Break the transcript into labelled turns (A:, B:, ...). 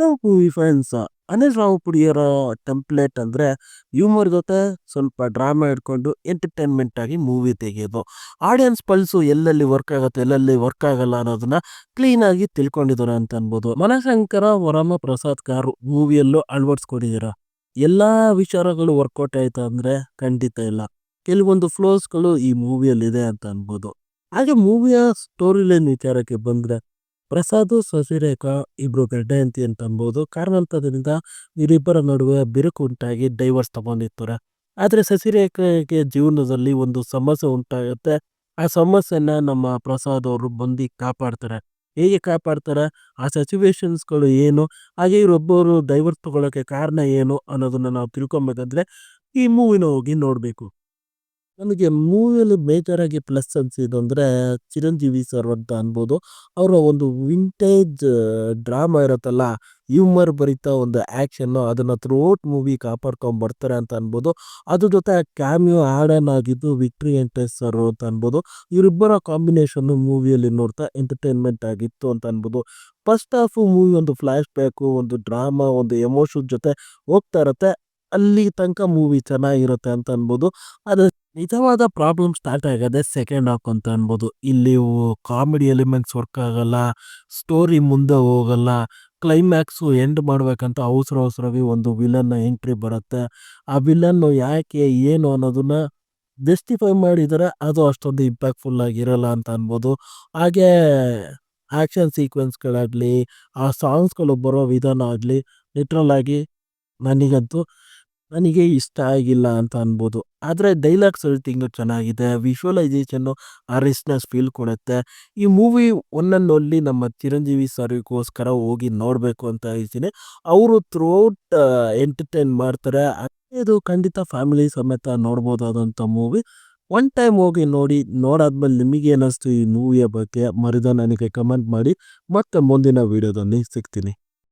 A: ನಾವು movie friends Anil ರಾವಿಪುಡಿಯವರ template ಅಂದರೆ humour ಜೊತೆ ಸ್ವಲ್ಪ ಡ್ರಾಮಾ ಇಟ್ಕೊಂಡು ಎಂಟರ್ಟೈನ್ಮೆಂಟ್ ಆಗಿ ಮೂವಿ ತೆಗೆಯೋದು. ಆಡಿಯನ್ಸ್ ಪಲ್ಸು ಎಲ್ಲೆಲ್ಲಿ ವರ್ಕ್ ಆಗುತ್ತೆ ಎಲ್ಲೆಲ್ಲಿ ವರ್ಕ್ ಆಗಲ್ಲ ಅನ್ನೋದನ್ನ ಕ್ಲೀನಾಗಿ ತಿಳ್ಕೊಂಡಿದ್ದಾರೆ ಅಂತ ಅನ್ಬೋದು. ಮನಶಂಕರ ವರಮ ಪ್ರಸಾದ್ ಕಾರು ಮೂವಿಯಲ್ಲೂ ಅಳವಡಿಸ್ಕೊಂಡಿದ್ದೀರ. ಎಲ್ಲ ವಿಚಾರಗಳು ವರ್ಕೌಟ್ ಆಯ್ತಾ ಅಂದರೆ ಖಂಡಿತ ಇಲ್ಲ. ಕೆಲವೊಂದು ಫ್ಲೋಸ್ಗಳು ಈ ಮೂವಿಯಲ್ಲಿದೆ ಅಂತ ಅನ್ಬೋದು. ಹಾಗೆ ಮೂವಿಯ ಸ್ಟೋರಿ ಲೈನ್ ವಿಚಾರಕ್ಕೆ ಬಂದರೆ ಪ್ರಸಾದ್ ಶಶಿರೇಖಾ ಇಬ್ರು ಗಂಡ ಹೆಂಡತಿ ಅಂತ ಅನ್ಬೋದು. ಕಾರಣಾಂತರದಿಂದ ಇವರಿಬ್ಬರ ನಡುವೆ ಬಿರುಕು ಉಂಟಾಗಿ ಡೈವರ್ಸ್ ತಗೊಂಡಿರ್ತಾರೆ. ಆದರೆ ಶಶಿರೇಖೆಗೆ ಜೀವನದಲ್ಲಿ ಒಂದು ಸಮಸ್ಯೆ ಉಂಟಾಗುತ್ತೆ. ಆ ಸಮಸ್ಯೆನ ನಮ್ಮ ಪ್ರಸಾದ್ ಅವರು ಬಂದು ಕಾಪಾಡ್ತಾರೆ. ಹೇಗೆ ಕಾಪಾಡ್ತಾರೆ, ಆ ಸಿಚುವೇಶನ್ಸ್ಗಳು ಏನು, ಹಾಗೆ ಇವರೊಬ್ಬರು ಡೈವರ್ಸ್ ತಗೊಳ್ಳೋಕ್ಕೆ ಕಾರಣ ಏನು ಅನ್ನೋದನ್ನ ನಾವು ತಿಳ್ಕೊಬೇಕಂದ್ರೆ ಈ ಮೂವಿನ ಹೋಗಿ ನೋಡಬೇಕು. ನನಗೆ ಮೂವಿಯಲ್ಲಿ ಮೇಜರ್ ಆಗಿ ಪ್ಲಸ್ ಅನ್ಸಿದ್ದು ಅಂದರೆ ಚಿರಂಜೀವಿ ಸರ್ ಅಂತ ಅನ್ಬೋದು. ಅವರ ಒಂದು ವಿಂಟೇಜ್ ಡ್ರಾಮಾ ಇರುತ್ತಲ್ಲ, ಹ್ಯೂಮರ್ ಭರಿತ ಒಂದು ಆ್ಯಕ್ಷನ್ನು ಅದನ್ನು ಥ್ರೂಔಟ್ ಮೂವಿ ಕಾಪಾಡ್ಕೊಂಡು ಬರ್ತಾರೆ ಅಂತ ಅನ್ಬೋದು. ಅದ್ರ ಜೊತೆ ಕ್ಯಾಮಿಯೋ ಆ್ಯಡ್ ಆಗಿದ್ದು ವಿಕ್ಟ್ರಿ ವೆಂಕಟೇಶ್ ಸರ್ ಅಂತ ಅನ್ಬೋದು. ಇವರಿಬ್ಬರ ಕಾಂಬಿನೇಷನ್ನು ಮೂವಿಯಲ್ಲಿ ನೋಡ್ತಾ ಎಂಟರ್ಟೈನ್ಮೆಂಟ್ ಆಗಿತ್ತು ಅಂತ ಅನ್ಬೋದು. ಫಸ್ಟ್ ಹಾಫು ಮೂವಿ ಒಂದು ಫ್ಲ್ಯಾಶ್ ಬ್ಯಾಕು, ಒಂದು ಡ್ರಾಮಾ, ಒಂದು ಎಮೋಷನ್ ಜೊತೆ ಹೋಗ್ತಾ ಇರುತ್ತೆ. ಅಲ್ಲಿ ತನಕ ಮೂವಿ ಚೆನ್ನಾಗಿರುತ್ತೆ ಅಂತ ಅನ್ಬೋದು. ಅದು ನಿಜವಾದ ಪ್ರಾಬ್ಲಮ್ ಸ್ಟಾರ್ಟ್ ಆಗೋದೇ ಸೆಕೆಂಡ್ ಹಾಫ್ ಅಂತ ಅನ್ಬೋದು. ಇಲ್ಲಿ ಕಾಮಿಡಿ ಎಲಿಮೆಂಟ್ಸ್ ವರ್ಕ್ ಆಗಲ್ಲ, ಸ್ಟೋರಿ ಮುಂದೆ ಹೋಗಲ್ಲ, ಕ್ಲೈಮ್ಯಾಕ್ಸು ಎಂಡ್ ಮಾಡ್ಬೇಕಂತ ಅವಸರವಾಗಿ ಒಂದು ವಿಲನ್ನ ಎಂಟ್ರಿ ಬರುತ್ತೆ. ಆ ವಿಲನ್ನು ಯಾಕೆ ಏನು ಅನ್ನೋದನ್ನ ಜಸ್ಟಿಫೈ ಮಾಡಿದರೆ ಅದು ಅಷ್ಟೊಂದು ಇಂಪ್ಯಾಕ್ಟ್ಫುಲ್ ಆಗಿರಲ್ಲ ಅಂತ ಅನ್ಬೋದು. ಹಾಗೆ ಆ್ಯಕ್ಷನ್ ಸೀಕ್ವೆನ್ಸ್ಗಳಾಗಲಿ, ಆ ಸಾಂಗ್ಸ್ಗಳು ಬರೋ ವಿಧಾನ ಆಗಲಿ ಲಿಟ್ರಲ್ ಆಗಿ ನನಗಂತೂ ನನಗೆ ಇಷ್ಟ ಆಗಿಲ್ಲ ಅಂತ ಅನ್ಬೋದು. ಆದರೆ ಡೈಲಾಗ್ಸ್ ಎಡಿಟಿಂಗು ಚೆನ್ನಾಗಿದೆ, ವಿಶ್ವಲೈಸೇಷನ್ನು ಆ ರಿಚ್ನೆಸ್ ಫೀಲ್ ಕೊಡುತ್ತೆ. ಈ ಮೂವಿ ಒನ್ ಆ್ಯಂಡ್ ಓನ್ಲಿ ನಮ್ಮ ಚಿರಂಜೀವಿ ಸರ್ಗೋಸ್ಕರ ಹೋಗಿ ನೋಡಬೇಕು ಅಂತ ಇದ್ದೀನಿ. ಅವರು ಥ್ರೂಔಟ್ ಎಂಟರ್ಟೈನ್ ಮಾಡ್ತಾರೆ. ಇದು ಖಂಡಿತ ಫ್ಯಾಮಿಲಿ ಸಮೇತ ನೋಡ್ಬೋದಾದಂಥ ಮೂವಿ. ಒನ್ ಟೈಮ್ ಹೋಗಿ ನೋಡಿ. ನೋಡಾದ್ಮೇಲೆ ನಿಮಗೆ ಏನಿಸ್ತು ಈ ಮೂವಿಯ ಬಗ್ಗೆ ಮರಿದ ನನಗೆ ಕಮೆಂಟ್ ಮಾಡಿ. ಮತ್ತೆ ಮುಂದಿನ ವೀಡಿಯೋದಲ್ಲಿ ಸಿಗ್ತೀನಿ.